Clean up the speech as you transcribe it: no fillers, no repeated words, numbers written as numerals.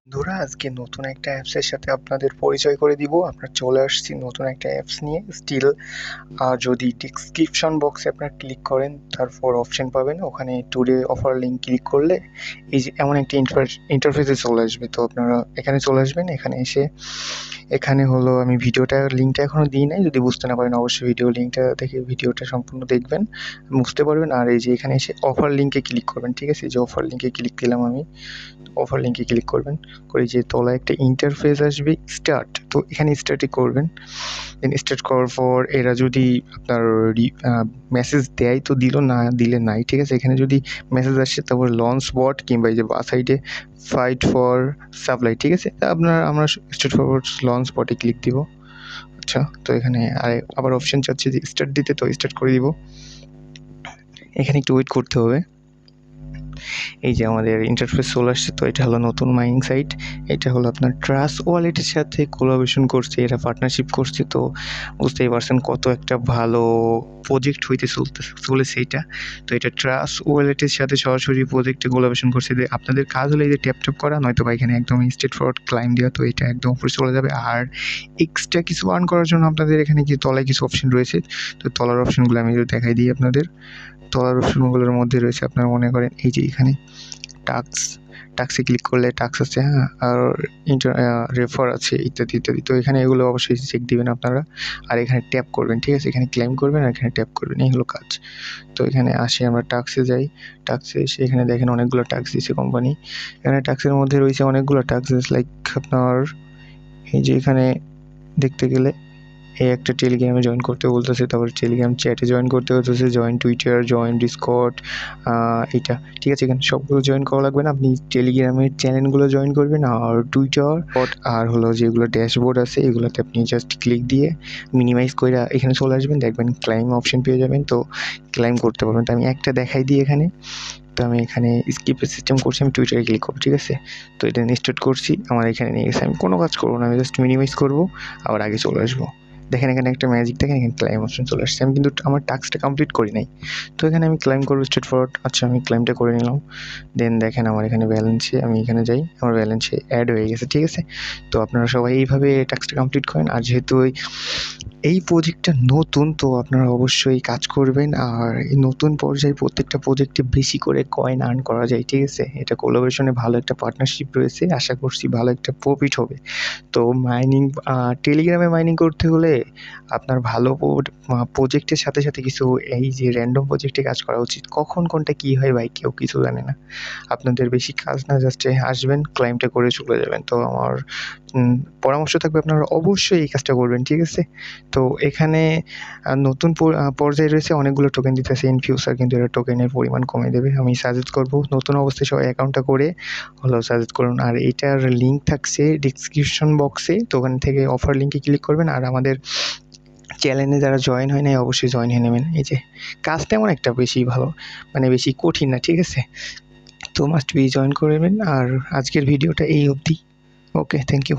বন্ধুরা, আজকে নতুন একটা অ্যাপসের সাথে আপনাদের পরিচয় করে দিব। আপনার চলে আসছি নতুন একটা অ্যাপস নিয়ে। স্টিল যদি ডিসক্রিপশন বক্সে আপনার ক্লিক করেন, তারপর অপশন পাবেন, ওখানে টুডে অফার লিঙ্ক ক্লিক করলে এই যে এমন একটা ইন্টারফেসে চলে আসবে। তো আপনারা এখানে চলে আসবেন। এখানে এসে এখানে হলো আমি লিঙ্কটা এখনও দিই নাই। যদি বুঝতে না পারেন অবশ্যই লিঙ্কটা দেখে ভিডিওটা সম্পূর্ণ দেখবেন, বুঝতে পারবেন। আর এই যে এখানে এসে অফার লিঙ্কে ক্লিক করবেন, ঠিক আছে? এই যে অফার লিঙ্কে ক্লিক দিলাম আমি। অফার লিঙ্কে ক্লিক করবেন, করে যে তলায় একটা ইন্টারফেস আসবে স্টার্ট, তো এখানে স্টার্টই করবেন। দেন স্টার্ট করার পর এরা যদি আপনার মেসেজ দেয় তো দিল, না দিলে নাই, ঠিক আছে? এখানে যদি মেসেজ আসে তারপর লঞ্চ বট কিংবা এই যে বা সাইডে ফাইট ফর সাপ্লাই, ঠিক আছে? আমরা স্টার্ট ফরওয়ার্ড লঞ্চ বটে ক্লিক দিব। আচ্ছা, তো এখানে আবার অপশন চাচ্ছে যে স্টার্ট দিতে, তো স্টার্ট করে দিব। এখানে একটু ওয়েট করতে হবে। এই যে আমাদের ইন্টারফেস চলে আসছে। তো এটা হলো নতুন মাইনিং সাইট। এটা হলো আপনার ট্রাস্ট ওয়ালেটের সাথে কোলাবোরেশন করছে, এরা পার্টনারশিপ করছে। তো বুঝতেই পারছেন কত একটা ভালো প্রজেক্ট হইতে চলেছে এটা। তো এটা ট্রাস্ট ওয়ালেটের সাথে সরাসরি প্রজেক্টে কোলাবোরেশন করছে। যে আপনাদের কাজ হলো এই যে ট্যাপ করা, নয়তো বা এখানে একদম স্ট্রেট ফরওয়ার্ড ক্লাইম দেওয়া। তো এটা একদম উপরে চলে যাবে। আর এক্সট্রা কিছু আর্ন করার জন্য আপনাদের এখানে যে তলায় কিছু অপশন রয়েছে, তো তলার অপশনগুলো আমি যদি দেখাই দিই আপনাদের। তলার অপশনগুলোর মধ্যে রয়েছে আপনারা মনে করেন এই যে এখানে টাক্সে ক্লিক করলে টাক্স আছে, হ্যাঁ, আর রেফার আছে, ইত্যাদি ইত্যাদি। তো এখানে এগুলো অবশ্যই চেক দিবেন আপনারা। আর এখানে ট্যাপ করবেন, ঠিক আছে? এখানে ক্লেম করবেন আর এখানে ট্যাপ করবেন, এই হলো কাজ। তো এখানে আসি, আমরা টাক্সে যাই। টাক্সে এসে এখানে দেখেন অনেকগুলো টাক্স দিয়েছে কোম্পানি। এখানে টাক্সের মধ্যে রয়েছে অনেকগুলো টাক্স, লাইক আপনার এই যে এখানে দেখতে গেলে এই একটা টেলিগ্রামে জয়েন করতে বলতেছে, তারপর টেলিগ্রাম চ্যাটে জয়েন করতে বলতেছে, জয়েন টুইটার, জয়েন ডিসকর্ড, এইটা, ঠিক আছে? এখানে সবগুলো জয়েন করা লাগবে না, আপনি টেলিগ্রামের চ্যানেলগুলো জয়েন করবেন। আর টুইটার আর হলো যেগুলো ড্যাশবোর্ড আছে এগুলোতে আপনি জাস্ট ক্লিক দিয়ে মিনিমাইজ করে এখানে চলে আসবেন, দেখবেন ক্লাইম অপশন পেয়ে যাবেন। তো ক্লাইম করতে পারবেন। তো আমি একটা দেখাই দিই এখানে। তো আমি এখানে স্কিপের সিস্টেম করছি, আমি টুইটারে ক্লিক করবো, ঠিক আছে? তো এটা স্টার্ট করছি, আমার এখানে নিয়ে গেছে। আমি কোনো কাজ করবো না, আমি জাস্ট মিনিমাইজ করবো, আবার আগে চলে আসবো। দেখেন এখানে একটা ম্যাজিক, দেখেন এখানে ক্লাইম অপশন চলে আসছে। আমি কিন্তু আমার টাস্কটা কমপ্লিট করি নাই। তো এখানে আমি ক্লাইম করবো স্ট্রেট ফরওয়ার্ড। আচ্ছা, আমি ক্লাইমটা করে নিলাম। দেন দেখেন আমার এখানে ব্যালেন্সে, আমি এখানে যাই, আমার ব্যালেন্সে অ্যাড হয়ে গেছে, ঠিক আছে? তো আপনারা সবাই এইভাবে টাস্কটা কমপ্লিট করেন। আর যেহেতু এই প্রজেক্টটা নতুন, তো আপনারা অবশ্যই কাজ করবেন। আর এই নতুন পর্যায়ে প্রত্যেকটা প্রজেক্টে বেশি করে কয়েন আর্ন করা যায়, ঠিক আছে? এটা কোলাবোরেশনে ভালো একটা পার্টনারশিপ রয়েছে, আশা করছি ভালো একটা প্রফিট হবে। তো মাইনিং, টেলিগ্রামে মাইনিং করতে হলে আপনার ভালো প্রজেক্টের সাথে সাথে কিছু এই যে র্যান্ডম প্রজেক্টে কাজ করা উচিত। কখন কোনটা কী হয় ভাই কেউ কিছু জানে না। আপনাদের বেশি কাজ না, জাস্ট আসবেন, ক্লাইমটা করে চলে যাবেন। তো আমার পরামর্শ থাকবে আপনারা অবশ্যই এই কাজটা করবেন, ঠিক আছে? তো এখানে নতুন পর্যায়ে রয়েছে, অনেকগুলো টোকেন দিতেছে। ইন ফিউচার কিন্তু এরা টোকেনের পরিমাণ কমিয়ে দেবে। আমি সাজেস্ট করব নতুন অবস্থায় সবাই অ্যাকাউন্টটা করে হলো সাজেস্ট করুন। আর এটার লিঙ্ক থাকছে ডিসক্রিপশন বক্সে, তো ওখান থেকে অফার লিঙ্কে ক্লিক করবেন। আর আমাদের চ্যানেলে যারা জয়েন হয় নাই অবশ্যই জয়েন হয়ে নেবেন। এই যে কাজটা এমন একটা বেশি ভালো, মানে বেশি কঠিন না, ঠিক আছে? তো মাস্ট বি জয়েন করে নেবেন। আর আজকের ভিডিওটা এই অবধি। ওকে, থ্যাংক ইউ।